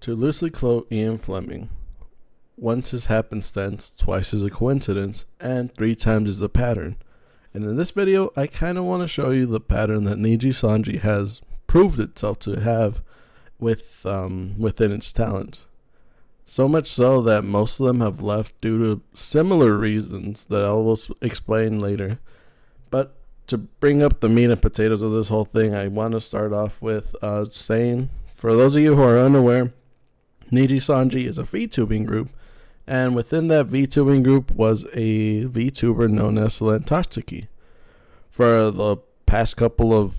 To loosely quote Ian Fleming, once is happenstance, twice is a coincidence, and 3 times is a pattern. And in this video, I kind of want to show you the pattern that Niji Sanji has proved itself to have within its talents. So much so that most of them have left due to similar reasons that I will explain later. But to bring up the meat and potatoes of this whole thing, I want to start off with saying, for those of you who are unaware, Niji Sanji is a VTubing group, and within that VTubing group was a VTuber known as Selen. For the past couple of,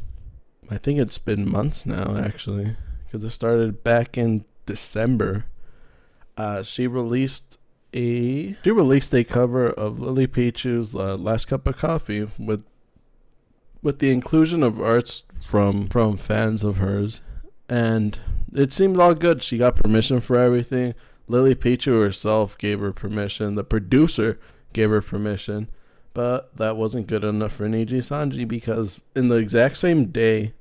I think it's been months now actually, because it started back in December. She released a cover of Lily Pichu's Last Cup of Coffee with the inclusion of arts from fans of hers, and it seemed all good. She got permission for everything. Lily Pichu herself gave her permission. The producer gave her permission, but that wasn't good enough for Niji Sanji, because in the exact same day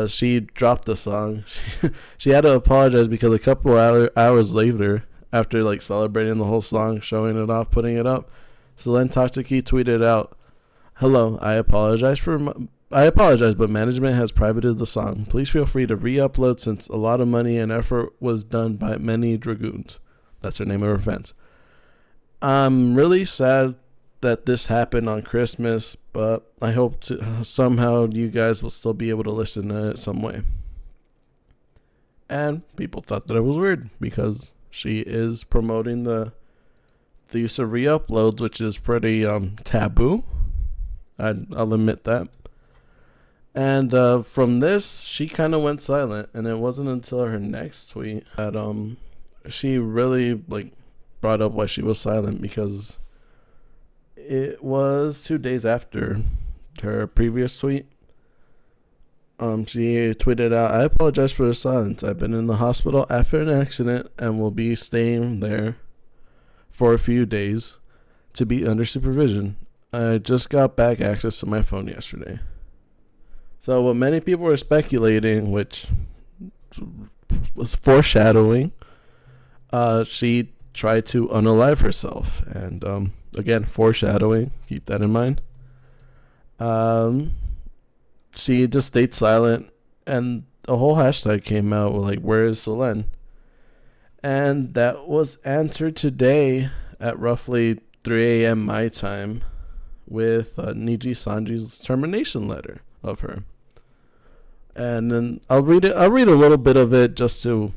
she dropped the song. She had to apologize because a couple hours later, after celebrating the whole song, showing it off, putting it up, Selen tweeted out, "Hello, I apologize, but management has privated the song. Please feel free to re-upload since a lot of money and effort was done by many dragoons." That's her name of her fans. I'm really sad that this happened on Christmas, but I hope somehow you guys will still be able to listen to it some way. And people thought that it was weird because she is promoting the use of re-uploads, which is pretty taboo. I'll admit that. And from this, she kind of went silent, and it wasn't until her next tweet that she really brought up why she was silent, because it was 2 days after her previous tweet. She tweeted out, "I apologize for the silence. I've been in the hospital after an accident and will be staying there for a few days to be under supervision. I just got back access to my phone yesterday." So what many people were speculating, which was foreshadowing, she tried to unalive herself. And again, foreshadowing, keep that in mind. She just stayed silent, and the whole hashtag came out with "Where is Selen?" And that was answered today at roughly 3 a.m. my time with Niji Sanji's termination letter of her. And then I'll read a little bit of it just to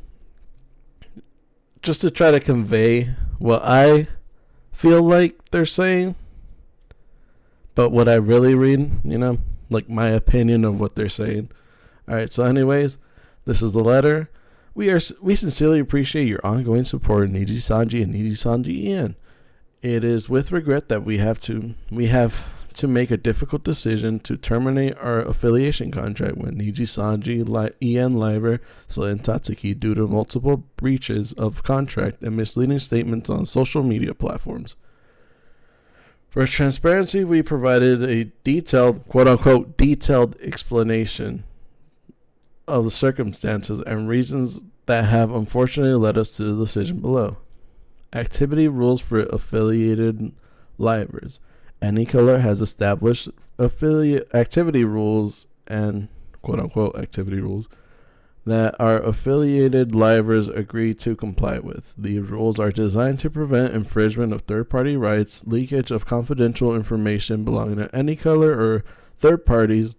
try to convey what I feel like they're saying, but what I really read, my opinion of what they're saying. All right, so anyways, this is the letter. We sincerely appreciate your ongoing support of Niji Sanji and Niji Sanji Ian. It is with regret that we have to make a difficult decision to terminate our affiliation contract with Niji Sanji, Ian Liver, Selen Tatsuki due to multiple breaches of contract and misleading statements on social media platforms. For transparency, we provided a detailed, quote-unquote, detailed explanation of the circumstances and reasons that have unfortunately led us to the decision below. Activity rules for affiliated livers. Any color has established affiliate activity rules and quote-unquote activity rules that our affiliated livers agree to comply with. These rules are designed to prevent infringement of third-party rights, leakage of confidential information belonging to any color or third parties,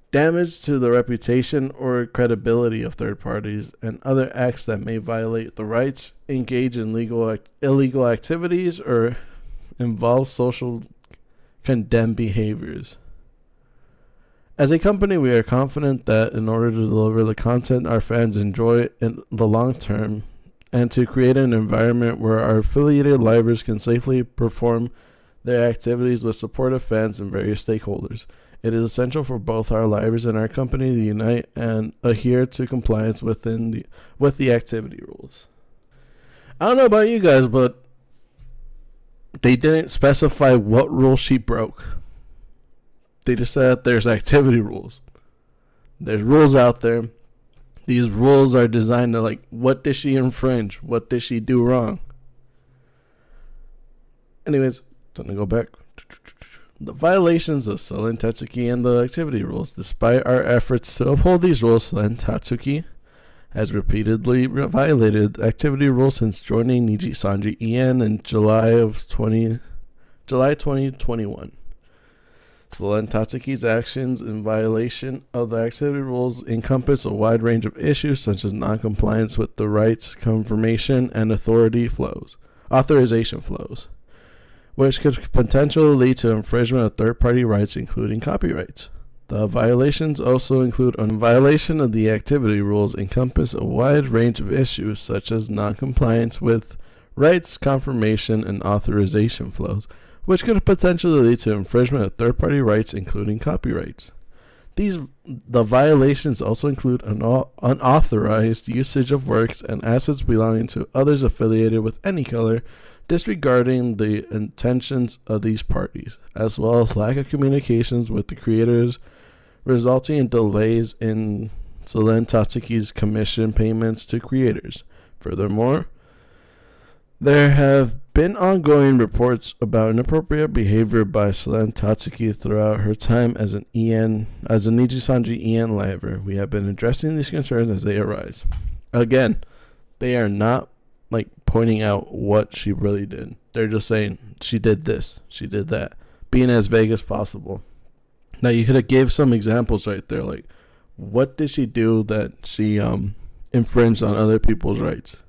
damage to the reputation or credibility of third parties, and other acts that may violate the rights, engage in illegal activities, or involve social condemned behaviors. As a company, we are confident that in order to deliver the content our fans enjoy in the long term and to create an environment where our affiliated livers can safely perform their activities with supportive fans and various stakeholders, it is essential for both our livers and our company to unite and adhere to compliance with the activity rules. I don't know about you guys, but they didn't specify what rule she broke. They just said there's activity rules. There's rules out there. These rules are designed to, like, what did she infringe? What did she do wrong? Anyways, time to go back. The violations of Selen Tatsuki and the activity rules. Despite our efforts to uphold these rules, Selen Tatsuki has repeatedly violated activity rules since joining Niji Sanji En in July 2021. Selen Tatsuki's actions in violation of the activity rules encompass a wide range of issues such as non-compliance with the rights, confirmation, and authorization flows, which could potentially lead to infringement of third-party rights, including copyrights. The violations also include a violation of the activity rules encompass a wide range of issues such as non-compliance with rights, confirmation, and authorization flows, which could potentially lead to infringement of third-party rights, including copyrights. The violations also include unauthorized usage of works and assets belonging to others affiliated with any color, disregarding the intentions of these parties, as well as lack of communications with the creators, resulting in delays in Selen Tatsuki's commission payments to creators. Furthermore, there have been ongoing reports about inappropriate behavior by Selen Tatsuki throughout her time as a Niji Sanji En liver. We have been addressing these concerns as they arise. Again, they are not like pointing out what she really did. They're just saying she did this, she did that, being as vague as possible. Now you could have gave some examples right there, like what did she do that she infringed on other people's rights?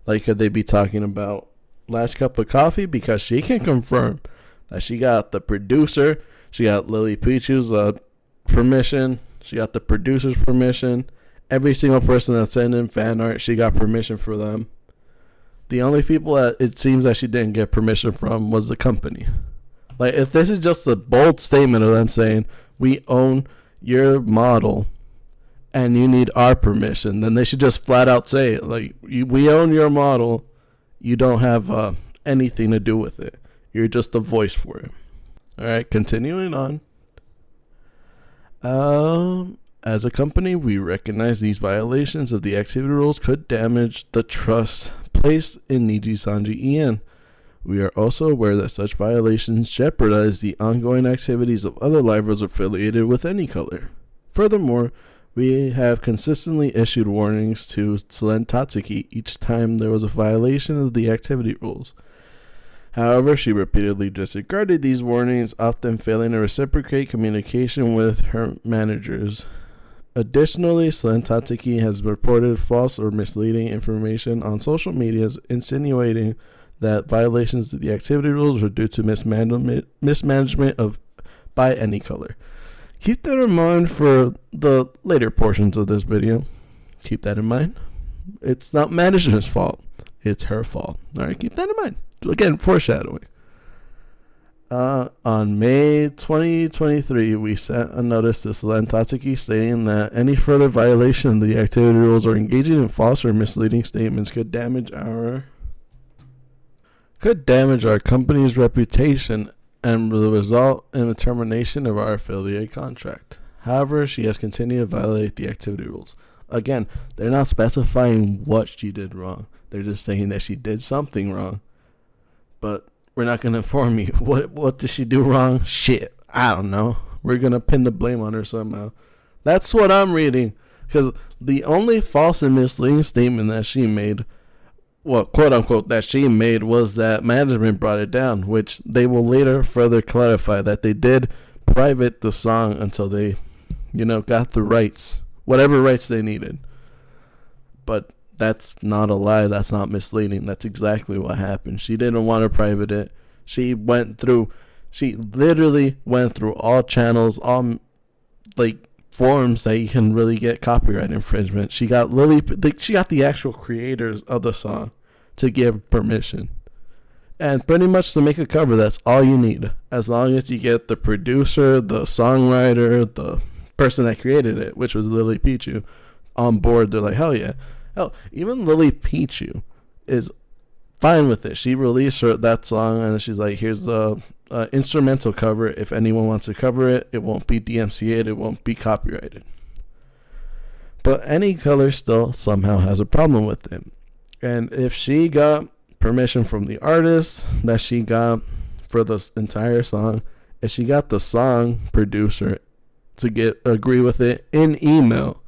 Like, could they be talking about Last Cup of Coffee? Because she can confirm that she got the producer, she got Lily Pichu's permission, she got the producer's permission. Every single person that sent in fan art, she got permission for them. The only people that it seems that she didn't get permission from was the company. Like, if this is just a bold statement of them saying, we own your model and you need our permission, then they should just flat out say it. Like, we own your model. You don't have anything to do with it. You're just a voice for it. All right, continuing on. As a company, we recognize these violations of the activity rules could damage the trust placed in Niji Sanji En. We are also aware that such violations jeopardize the ongoing activities of other livers affiliated with any color. Furthermore, we have consistently issued warnings to Selen Tatsuki each time there was a violation of the activity rules. However, she repeatedly disregarded these warnings, often failing to reciprocate communication with her managers. Additionally, Selen Tatsuki has reported false or misleading information on social media, insinuating that violations of the activity rules were due to mismanagement by any color. Keep that in mind for the later portions of this video. Keep that in mind. It's not management's fault. It's her fault. All right, keep that in mind. Again, foreshadowing. On May 2023, we sent a notice to Selen Tatsuki stating that any further violation of the activity rules or engaging in false or misleading statements could damage our company's reputation and will result in the termination of our affiliate contract. However, she has continued to violate the activity rules. Again, they're not specifying what she did wrong. They're just saying that she did something wrong. But we're not going to inform you. What did she do wrong? Shit, I don't know. We're going to pin the blame on her somehow. That's what I'm reading. Because the only false and misleading statement that she made, well, quote unquote, that she made was that management brought it down, which they will later further clarify that they did private the song until they, got the rights, whatever rights they needed. But that's not a lie. That's not misleading. That's exactly what happened. She didn't want to private it. She literally went through all channels, all forums that you can really get copyright infringement. She got the actual creators of the song to give permission. And pretty much to make a cover, that's all you need. As long as you get the producer, the songwriter, the person that created it, which was Lily Pichu, on board, they're like, hell yeah. Hell, even Lily Pichu is fine with it. She released that song and she's like, here's the instrumental cover. If anyone wants to cover it, it won't be DMCA'd, it won't be copyrighted. But Any Color still somehow has a problem with it. And if she got permission from the artist that she got for this entire song, if she got the song producer to agree with it in email,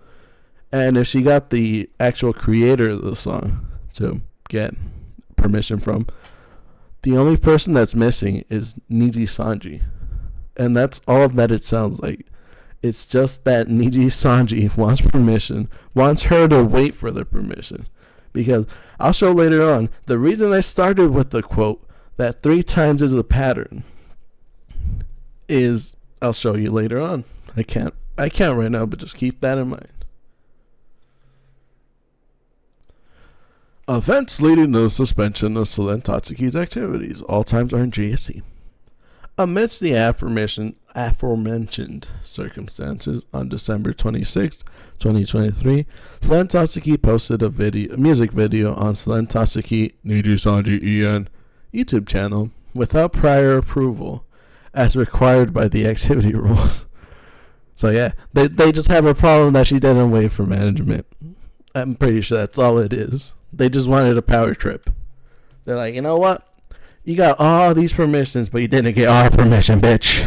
and if she got the actual creator of the song to get permission from, the only person that's missing is Niji Sanji. And that's all that it sounds like. It's just that Niji Sanji wants permission, wants her to wait for the permission. Because I'll show later on, the reason I started with the quote that 3 times is a pattern is, I'll show you later on. I can't right now, but just keep that in mind. Events leading to the suspension of Selen Tatsuki's activities. All times are in GSC. Amidst the aforementioned circumstances, on December 26, 2023, Selen Tatsuki posted a music video on Selen Tatsuki Niji Sanji EN YouTube channel without prior approval, as required by the activity rules. So yeah, they just have a problem that she didn't wait for management. I'm pretty sure that's all it is. They just wanted a power trip. They're like, you know what? You got all these permissions, but you didn't get our permission, bitch.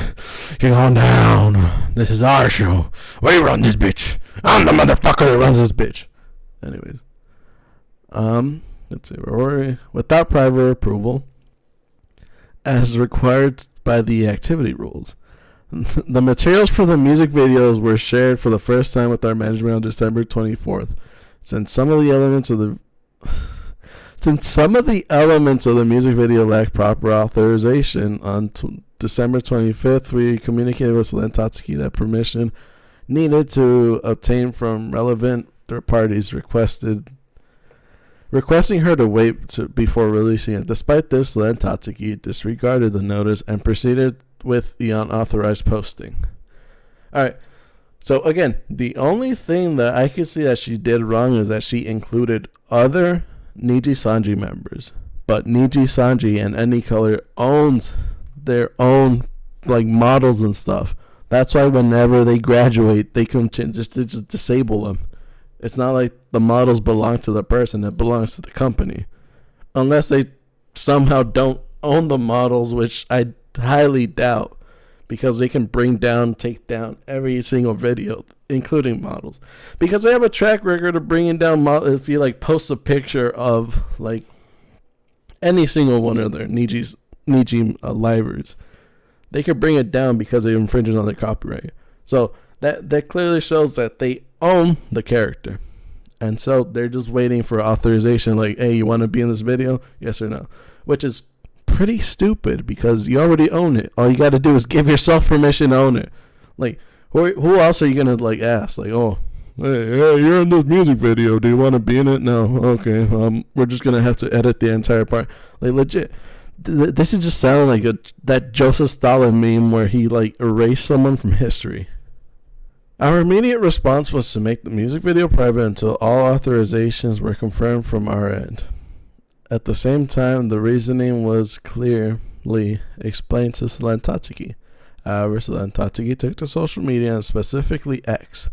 You're going down. This is our show. We run this bitch. I'm the motherfucker that runs this bitch. Anyways. Let's see. Where were we? Without private approval, as required by the activity rules. The materials for the music videos were shared for the first time with our management on December 24th. Since some of the elements of the music video lacked proper authorization, on December 25th, we communicated with Selen Tatsuki that permission needed to obtain from relevant third parties requesting her to wait before releasing it. Despite this, Selen Tatsuki disregarded the notice and proceeded with the unauthorized posting. Alright, so again, the only thing that I could see that she did wrong is that she included other Niji Sanji members. But Niji Sanji and Any Color owns their own like models and stuff. That's why whenever they graduate, they can just disable them. It's not like the models belong to the person, it belongs to the company. Unless they somehow don't own the models, which I highly doubt, because they can take down every single video, including models, because they have a track record of bringing down models. If you like post a picture of like any single one of their Niji livers, they could bring it down because they infringes on their copyright. So that clearly shows that they own the character, and so they're just waiting for authorization. Like, hey, you want to be in this video? Yes or no? Which is pretty stupid because you already own it. All you got to do is give yourself permission to own it. Like, who else are you gonna like ask? Like, oh, hey, you're in this music video. Do you want to be in it? No. Okay. We're just gonna have to edit the entire part. Like, legit. This is just sounding like that Joseph Stalin meme where he like erased someone from history. Our immediate response was to make the music video private until all authorizations were confirmed from our end. At the same time, the reasoning was clearly explained to Selen Tatsuki. However, Selen Tatsuki took to social media, and specifically X,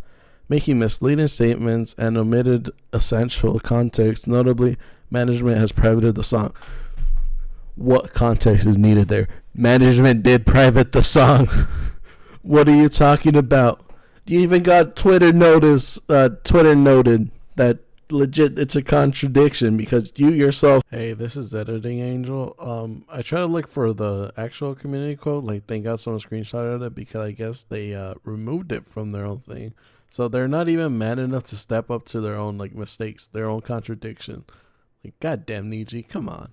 making misleading statements and omitted essential context. Notably, management has privated the song. What context is needed there? Management did private the song. What are you talking about? You even got Twitter noted that legit it's a contradiction because you yourself. Hey, this is Editing Angel. I try to look for the actual community quote. Like, they got some screenshot of it because I guess they removed it from their own thing. So they're not even mad enough to step up to their own like mistakes, their own contradiction. Like, goddamn Niji, come on.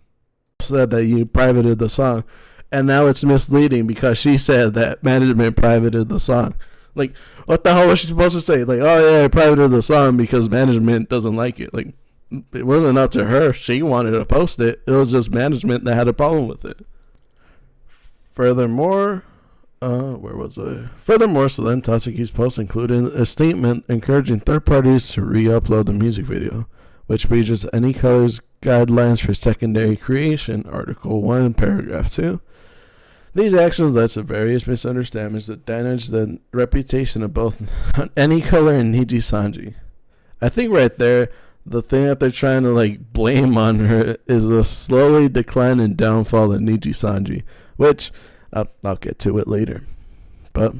Said that you privated the song, and now it's misleading because she said that management privated the song. Like, what the hell was she supposed to say? Like, oh yeah, I privated the song because management doesn't like it. Like, it wasn't up to her. She wanted to post it. It was just management that had a problem with it. Furthermore, Selen Tatsuki's post included a statement encouraging third parties to re-upload the music video, which breaches Any Color's guidelines for secondary creation, Article 1, Paragraph 2. These actions led to various misunderstandings that damaged the reputation of both Any Color and Niji Sanji. I think right there, the thing that they're trying to like blame on her is the slowly declining downfall of Niji Sanji, which I'll get to it later. But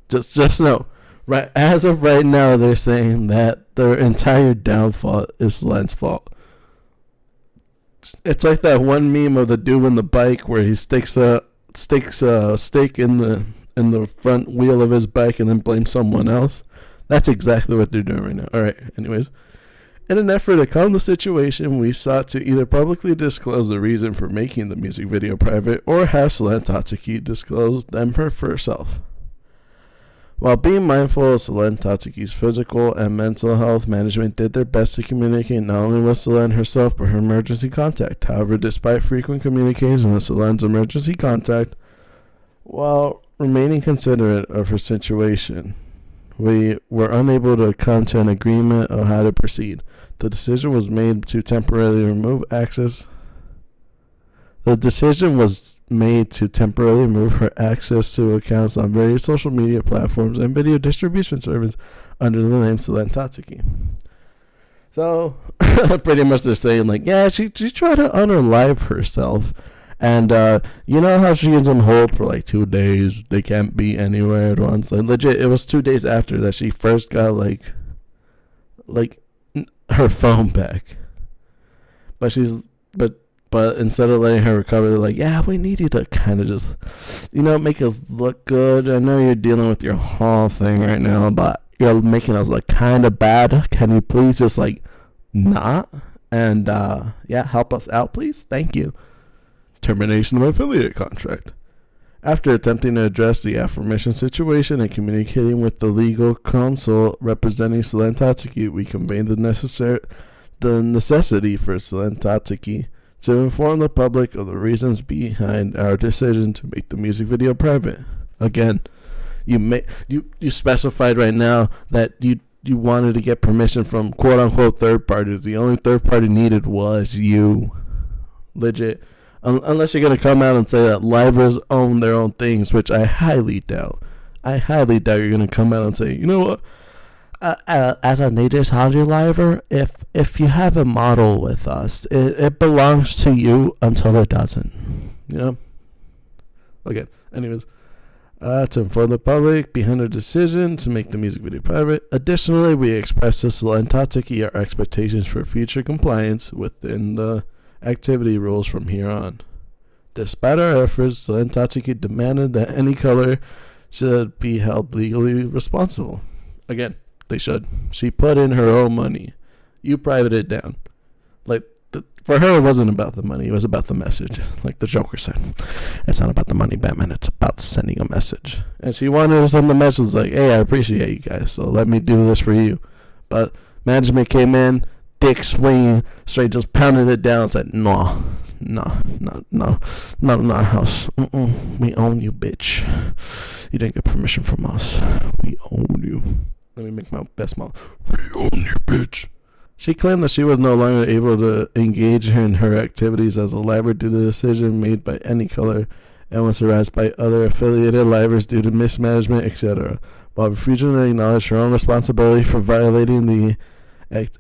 just know, right as of right now, they're saying that their entire downfall is Selen's fault. It's like that one meme of the dude on the bike where he sticks a stake in the front wheel of his bike and then blames someone else. That's exactly what they're doing right now. All right. Anyways, in an effort to calm the situation, we sought to either publicly disclose the reason for making the music video private or have Selen Tatsuki disclose them for herself. While being mindful of Selen Tatsuki's physical and mental health, management did their best to communicate not only with Selen herself but her emergency contact. However, despite frequent communication with Selen's emergency contact, while remaining considerate of her situation, we were unable to come to an agreement on how to proceed. The decision was made to temporarily remove access. The decision was made to temporarily remove her access to accounts on various social media platforms and video distribution services under the name Selen Tatsuki. So, pretty much they're saying, like, yeah, she tried to unalive herself. And, you know how she is on hold for, like, 2 days? They can't be anywhere at once. Like, legit, it was 2 days after that she first got, like, her phone back. But instead of letting her recover, they're like, yeah, we need you to kind of just, make us look good. I know you're dealing with your whole thing right now, but you're making us look kind of bad. Can you please just, like, not? And, help us out, please? Thank you. Termination of affiliate contract. After attempting to address the aforementioned situation and communicating with the legal counsel representing Selen Tatsuki, we conveyed the necessity for Selen Tatsuki to inform the public of the reasons behind our decision to make the music video private. Again, you specified right now that you wanted to get permission from quote unquote third parties. The only third party needed was you. Legit. Unless you're going to come out and say that livers own their own things, which I highly doubt. I highly doubt you're going to come out and say, you know what? As a Niji Sanji liver, if you have a model with us, it belongs to you until it doesn't. Okay, anyways. To inform the public behind our decision to make the music video private. Additionally, we expressed to Selen Tatsuki our expectations for future compliance within the activity rules from here on. Despite our efforts, Selen Tatsuki demanded that any color should be held legally responsible. Again, they should. She put in her own money. You private it down. Like, for her, it wasn't about the money. It was about the message. Like the Joker said, it's not about the money, Batman. It's about sending a message. And she wanted to send the message like, hey, I appreciate you guys, so let me do this for you. But management came in, dick swinging, straight just pounded it down and said, no, not in our house. We own you, bitch. You didn't get permission from us. We own you. Let me make my best smile. We own you, bitch. She claimed that she was no longer able to engage in her activities as a liver due to the decision made by any color and was harassed by other affiliated livers due to mismanagement, etc., while refusing to acknowledge her own responsibility for violating the act.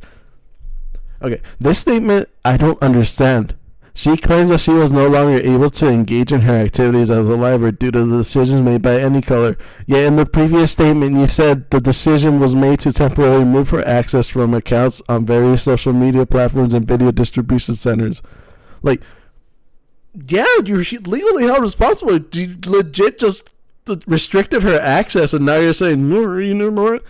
Okay, this statement I don't understand. She claims that she was no longer able to engage in her activities as a liver due to the decisions made by any color. Yet in the previous statement, you said the decision was made to temporarily remove her access from accounts on various social media platforms and video distribution centers. Like, yeah, you're legally held responsible. You legit just restricted her access, and now you're saying, you know what?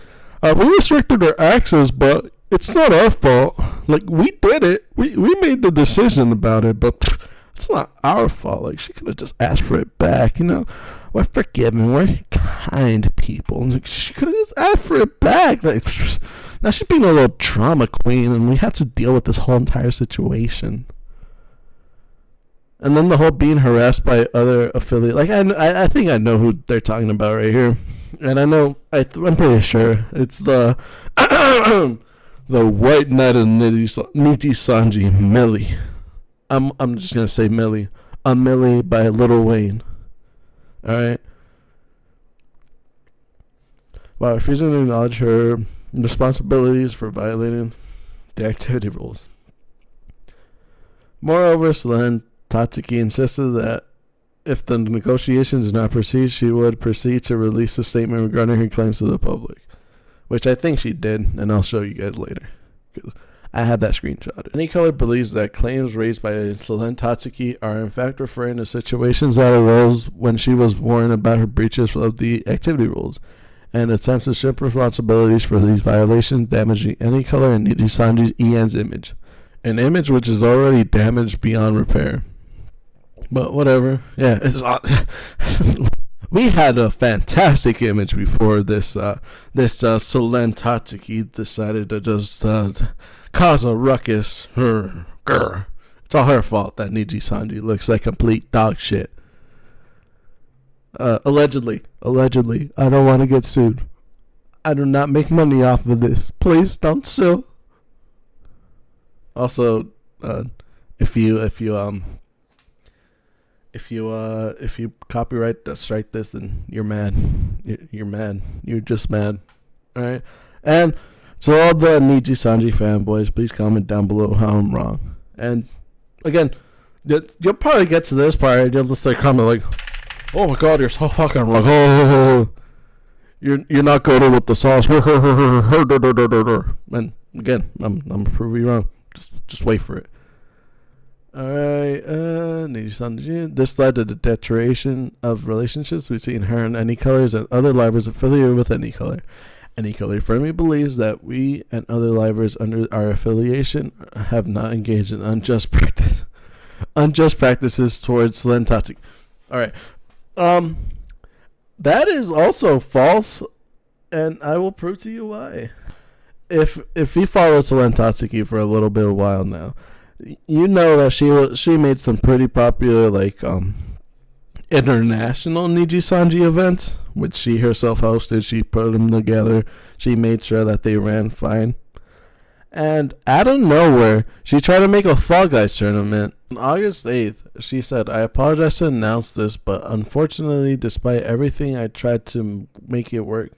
We restricted her access, but it's not our fault. Like, we did it. We made the decision about it, but it's not our fault. Like, she could have just asked for it back, We're forgiving. We're kind people. Like, she could have just asked for it back. Like, now she's being a little drama queen, and we had to deal with this whole entire situation. And then the whole being harassed by other affiliate. Like, I think I know who they're talking about right here. And I know, I'm pretty sure it's the... the White Knight of Niji Sanji, Millie. I'm just gonna say Millie. A Millie by Lil Wayne. Alright. While refusing to acknowledge her responsibilities for violating the activity rules. Moreover, Selen Tatsuki insisted that if the negotiations did not proceed, she would proceed to release a statement regarding her claims to the public, which I think she did, and I'll show you guys later. I have that screenshot. Anycolor believes that claims raised by Selen Tatsuki are in fact referring to situations that arose when she was warned about her breaches of the activity rules, and attempts to shift responsibilities for these violations, damaging Anycolor and Niji Sanji's Ian's image. An image which is already damaged beyond repair. But whatever. Yeah, it's we had a fantastic image before this Selen Tatsuki decided to just cause a ruckus. It's all her fault that Niji Sanji looks like complete dog shit. Allegedly. I don't want to get sued. I do not make money off of this. Please don't sue. Also, if you copyright strike this, then you're mad. You're mad. You're just mad. All right. And so all the Niji Sanji fanboys, please comment down below how I'm wrong. And again, you'll probably get to this part and you'll just like comment like, "Oh my God, you're so fucking wrong. Oh, you're not good with the sauce." And again, I'm proving you wrong. Just wait for it. Alright, this led to the deterioration of relationships between her and Anycolors and other libraries affiliated with Anycolor. Anycolor firmly believes that we and other libraries under our affiliation have not engaged in unjust practices towards Selen Tatsuki. Alright, that is also false, and I will prove to you why. If you followed Selen Tatsuki for a little bit of a while now, you know that she made some pretty popular international Niji Sanji events, which she herself hosted. She put them together. She made sure that they ran fine. And out of nowhere, she tried to make a Fall Guys tournament. On August 8th, she said, "I apologize to announce this, but unfortunately, despite everything, I tried to make it work.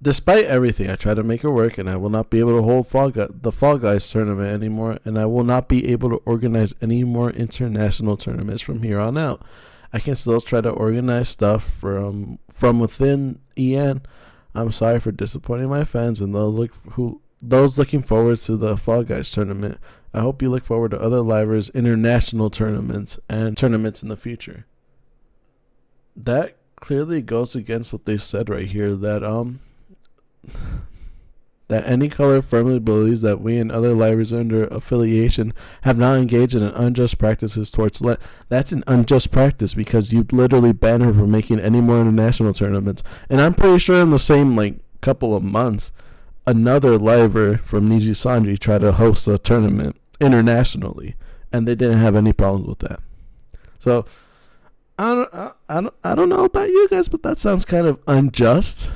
Despite everything, I tried to make it work, and I will not be able to hold the Fall Guys tournament anymore, and I will not be able to organize any more international tournaments from here on out. I can still try to organize stuff from within EN. I'm sorry for disappointing my fans and those looking forward to the Fall Guys tournament. I hope you look forward to other libraries' international tournaments and tournaments in the future." That clearly goes against what they said right here, that Anycolor firmly believes that we and other libraries under affiliation have not engaged in unjust practices towards That's an unjust practice because you literally banned her from making any more international tournaments. And I'm pretty sure in the same couple of months, another library from Niji Sanji tried to host a tournament internationally, and they didn't have any problems with that. So I don't know about you guys, but that sounds kind of unjust.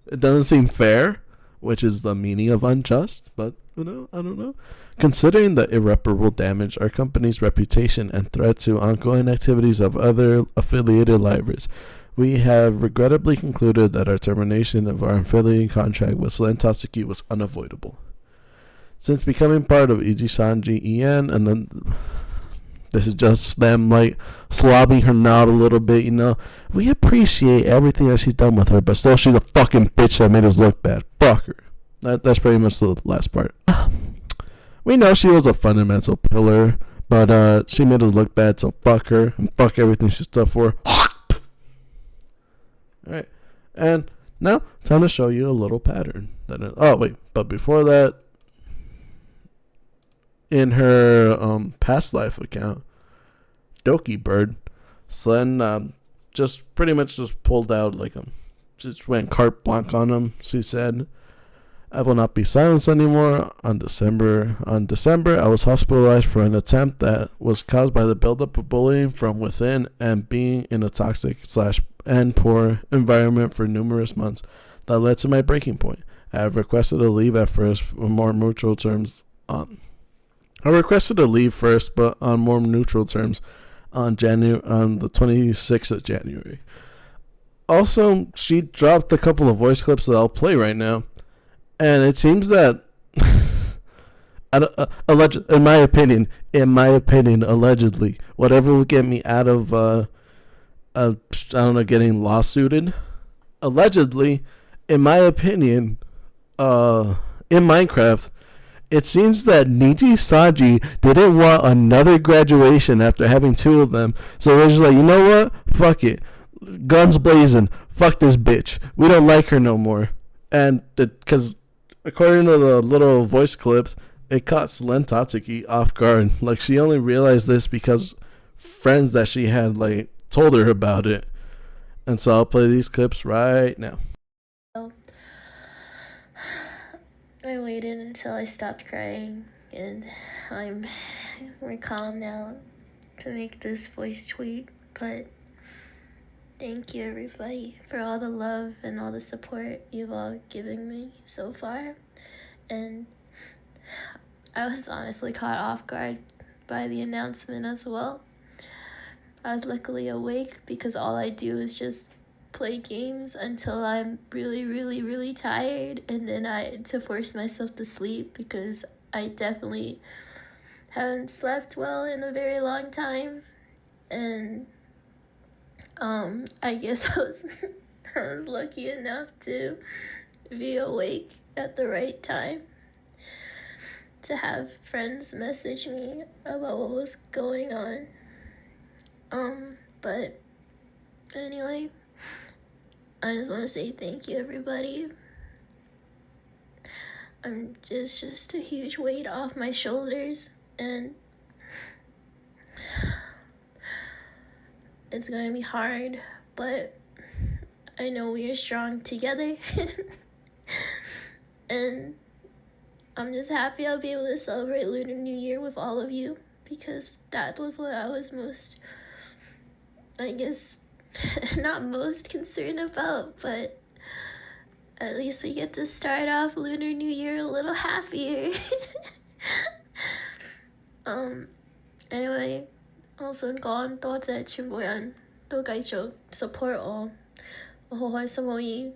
It doesn't seem fair, which is the meaning of unjust, but I don't know. Considering the irreparable damage our company's reputation and threat to ongoing activities of other affiliated libraries, we have regrettably concluded that our termination of our affiliate contract with Selen Tatsuki was unavoidable. Since becoming part of Niji Sanji EN, and then this is just them slobbing her out a little bit, we appreciate everything that she's done with her, but still she's a fucking bitch that made us look bad. Fuck her. That's pretty much the last part. We know she was a fundamental pillar, but she made us look bad, so fuck her and fuck everything she stood for. Alright, and now time to show you a little pattern. But before that, in her past life account, Doki Bird, Selen just pretty much just pulled out just went carte blanche on him. She said, "I will not be silenced anymore. On December, I was hospitalized for an attempt that was caused by the buildup of bullying from within and being in a toxic and poor environment for numerous months that led to my breaking point. I have requested a leave at first on more neutral terms. But on more neutral terms on the 26th of January. Also, she dropped a couple of voice clips that I'll play right now. And it seems that, in my opinion, allegedly, whatever will get me out of, I don't know, getting lawsuited, allegedly, in my opinion, in Minecraft, it seems that Niji Sanji didn't want another graduation after having two of them. So they're just like, you know what? Fuck it. Guns blazing. Fuck this bitch. We don't like her no more. And because according to the little voice clips, it caught Selen Tatsuki off guard. Like, she only realized this because friends that she had, like, told her about it. And so I'll play these clips right now. I waited until I stopped crying, and I'm more calm now to make this voice tweet, but thank you everybody for all the love and all the support you've all given me so far. And I was honestly caught off guard by the announcement as well. I was luckily awake because all I do is just play games until I'm really tired, and then to force myself to sleep because I definitely haven't slept well in a very long time. And I guess I was lucky enough to be awake at the right time to have friends message me about what was going on. But anyway, I just want to say thank you, everybody. Just a huge weight off my shoulders, and it's going to be hard, but I know we are strong together. And I'm just happy I'll be able to celebrate Lunar New Year with all of you, because that was what I was most, I guess, not most concerned about, but at least we get to start off Lunar New Year a little happier. Anyway, also gone thoughts at Chimboyan, to gaicho support all. Hohoi samoi,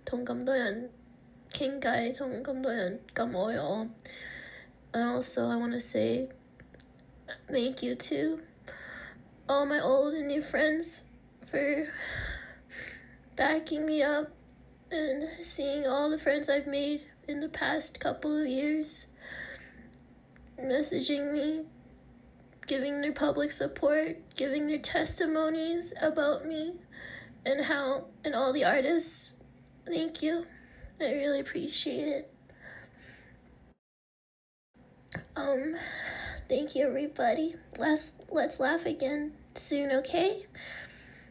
tong kamdoyan, kingai tong kamdoyan, kamoyo. And also I want to say thank you to all my old and new friends for backing me up and seeing all the friends I've made in the past couple of years messaging me, giving their public support, giving their testimonies about me and all the artists. Thank you. I really appreciate it. Thank you everybody. Let's laugh again soon, okay?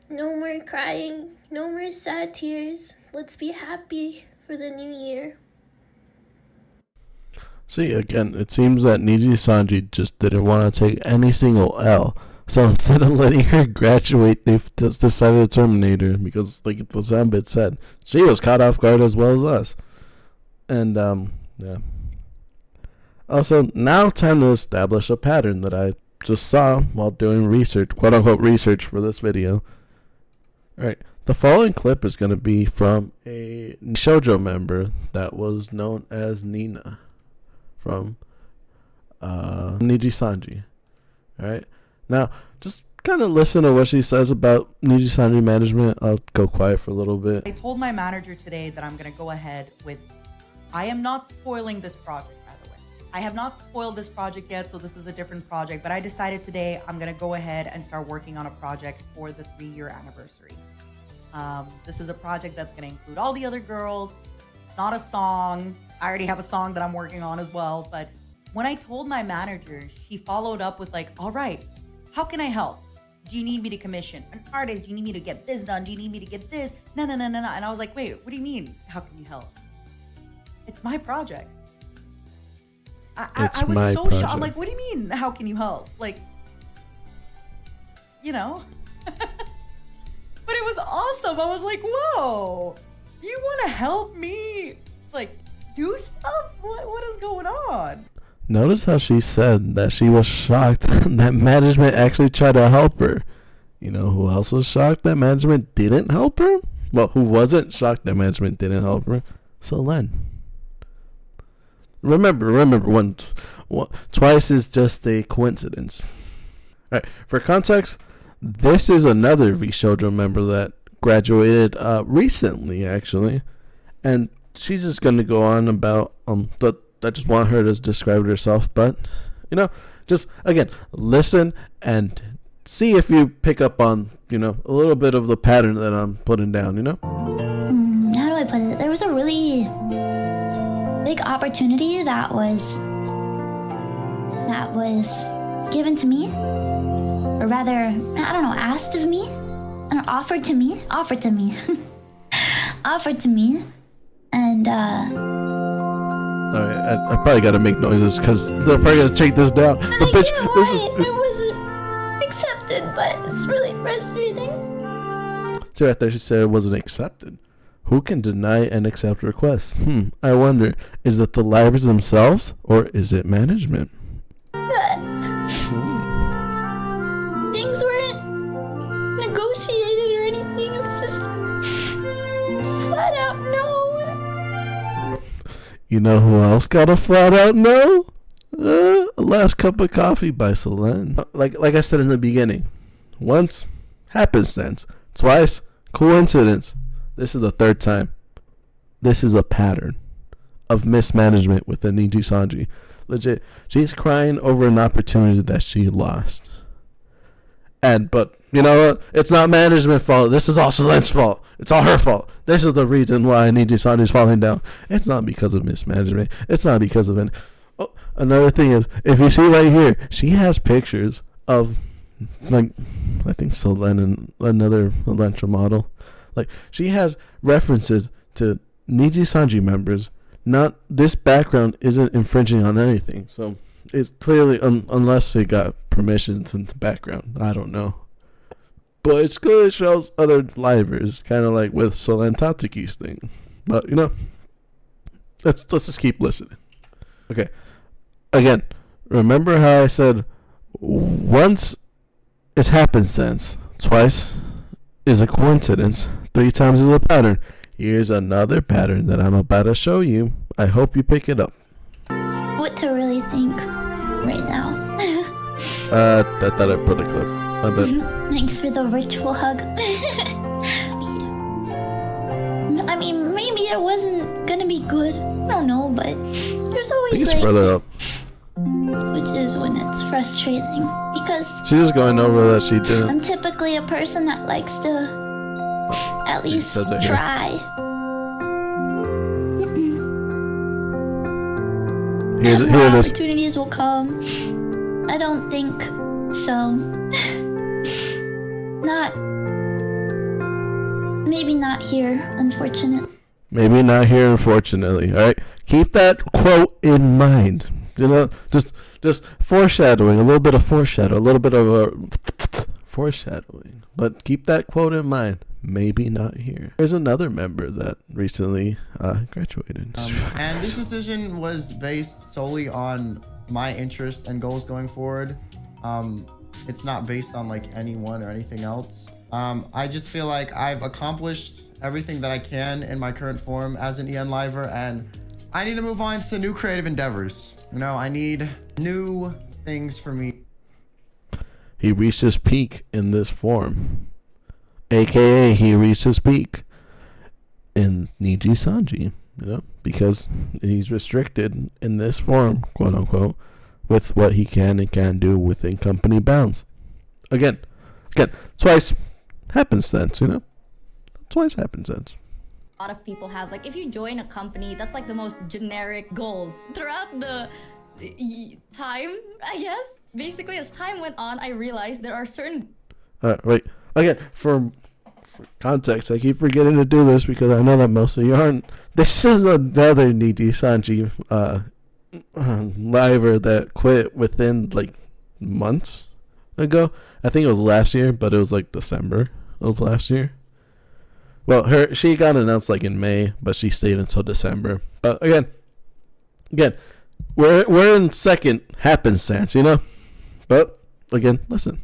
No more crying, no more sad tears. Let's be happy for the new year. See, again, it seems that Niji Sanji just didn't want to take any single L. So instead of letting her graduate, they've decided to terminate her because, like the Zambit said, she was caught off guard as well as us. And, yeah. Also, now time to establish a pattern that I just saw while doing research, quote-unquote research for this video. Alright, the following clip is going to be from a shoujo member that was known as Nina from Niji Sanji. Alright, now just kind of listen to what she says about Niji Sanji management. I'll go quiet for a little bit. I told my manager today that I'm going to go ahead with, I am not spoiling this project, by the way. I have not spoiled this project yet, so this is a different project, but I decided today I'm going to go ahead and start working on a project for the 3-year anniversary. This is a project that's going to include all the other girls. It's not a song. I already have a song that I'm working on as well, but when I told my manager, she followed up with like, all right, how can I help? Do you need me to commission an artist? Do you need me to get this done? Do you need me to get this? No. And I was like, wait, what do you mean? How can you help? It's my project. I was so shocked. I'm like, what do you mean? How can you help? Like, you know? But it was awesome. I was like, whoa, you want to help me like do stuff? What is going on? Notice how she said that she was shocked that management actually tried to help her. You know who else was shocked that management didn't help her? Well, who wasn't shocked that management didn't help her? Selen. Remember, twice is just a coincidence. All right, for context, this is another V Shoujo member that graduated recently, actually, and she's just gonna go on about I just want her to describe herself, but just again listen and see if you pick up on a little bit of the pattern that I'm putting down. How do I put it? There was a really big opportunity that was given to me, or rather, I don't know, asked of me, or offered to me, and All right, I probably gotta make noises because they're probably gonna take this down. But bitch, it wasn't accepted, but it's really frustrating. So right there, she said it wasn't accepted. Who can deny and accept requests? I wonder, is it the livers themselves or is it management? Things weren't negotiated or anything. It was just flat out no. You know who else got a flat out no? Last Cup of Coffee by Selen. Like I said in the beginning, once happenstance, twice coincidence. This is the third time. This is a pattern of mismanagement with the Niji Sanji. Legit, she's crying over an opportunity that she lost. But you know what? It's not management's fault. This is all Selen's fault. It's all her fault. This is the reason why Niji Sanji is falling down. It's not because of mismanagement. It's not because of any. Oh, another thing is, if you see right here, she has pictures of, I think Selen and another Elantra model. She has references to Niji Sanji members. Not this background isn't infringing on anything. So it's clearly unless they got permissions in the background. I don't know. But it clearly shows other livers, kind of like with Selen Tatsuki's thing. But let's just keep listening. Okay. Again, remember how I said once is happenstance, twice is a coincidence, 3 times is a pattern. Here's another pattern that I'm about to show you. I hope you pick it up. What to really think right now. I thought I'd put a clip. I bet. Thanks for the virtual hug. I mean, maybe it wasn't gonna be good. I don't know, but there's I think always it's further up. which is when it's frustrating because She's just going over that she didn't. I'm typically a person that likes to at least says it here. try. Here it is. Opportunities will come. I don't think so. Maybe not here, unfortunately. Maybe not here, unfortunately. All right, keep that quote in mind. Just foreshadowing, a little bit of foreshadow, a little bit of a foreshadowing. But keep that quote in mind. Maybe not here. There's another member that recently graduated. And this decision was based solely on my interest and goals going forward. It's not based on anyone or anything else. I just feel like I've accomplished everything that I can in my current form as an EN Liver, and I need to move on to new creative endeavors. I need new things for me. He reached his peak in this form. AKA he reached his peak in Niji Sanji, because he's restricted in this form, quote unquote, with what he can and can't do within company bounds. Again, twice happenstance, twice happenstance. A lot of people have if you join a company, that's the most generic goals throughout the time, I guess. Basically, as time went on, I realized there are certain Wait. Again, for context, I keep forgetting to do this because I know that most of you aren't. This is another Niji Sanji liver that quit within months ago. I think it was last year, but it was December of last year. Well, she got announced in May, but she stayed until December. But again, we're in second happenstance, But again, listen,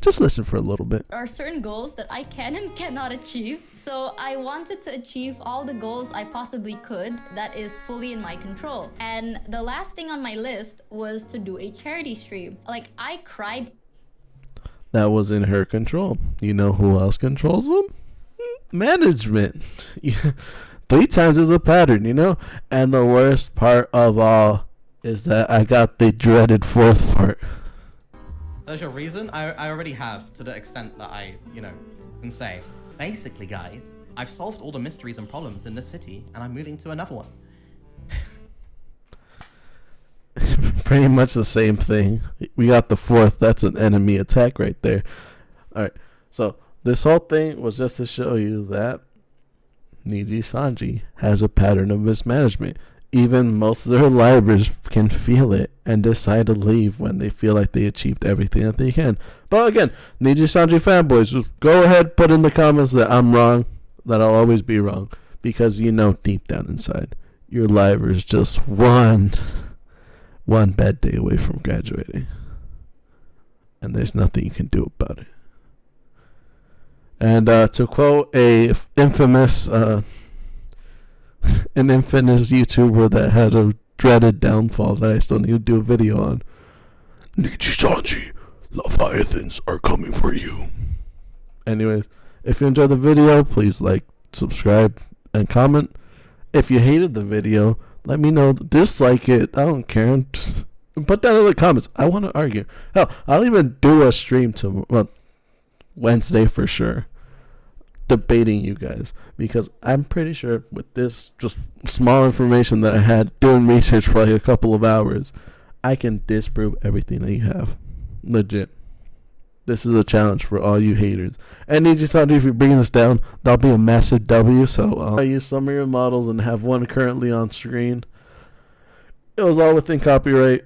just listen for a little bit. There are certain goals that I can and cannot achieve. So I wanted to achieve all the goals I possibly could that is fully in my control. And the last thing on my list was to do a charity stream. Like, I cried. That was in her control. You know who else controls them? Management. 3 times is a pattern, you know? And the worst part of all is that I got the dreaded 4th part. There's your reason? I already have, to the extent that I, can say. Basically, guys, I've solved all the mysteries and problems in this city, and I'm moving to another one. Pretty much the same thing. We got the 4th. That's an enemy attack right there. Alright, so this whole thing was just to show you that Niji Sanji has a pattern of mismanagement. Even most of their libraries can feel it and decide to leave when they feel like they achieved everything that they can. But again, Niji Sanji fanboys, just go ahead, put in the comments that I'm wrong, that I'll always be wrong. Because you know deep down inside, your library is just one bad day away from graduating. And there's nothing you can do about it. And to quote an infamous YouTuber that had a dreaded downfall that I still need to do a video on, Niji Sanji, Leviathans are coming for you. Anyways, if you enjoyed the video, please like, subscribe, and comment. If you hated the video, let me know. Dislike it. I don't care. Just put that in the comments. I want to argue. Hell, I'll even do a stream Wednesday for sure, debating you guys, because I'm pretty sure with this just small information that I had doing research for like a couple of hours, I can disprove everything that you have. Legit. This is a challenge for all you haters. And Niji Sanji, if you're bringing this down, that'll be a massive W. So I use some of your models and have one currently on screen. It was all within copyright.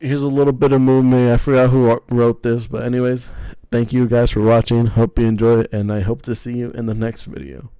Here's a little bit of movement. I forgot who wrote this, but anyways, thank you guys for watching. Hope you enjoy it, and I hope to see you in the next video.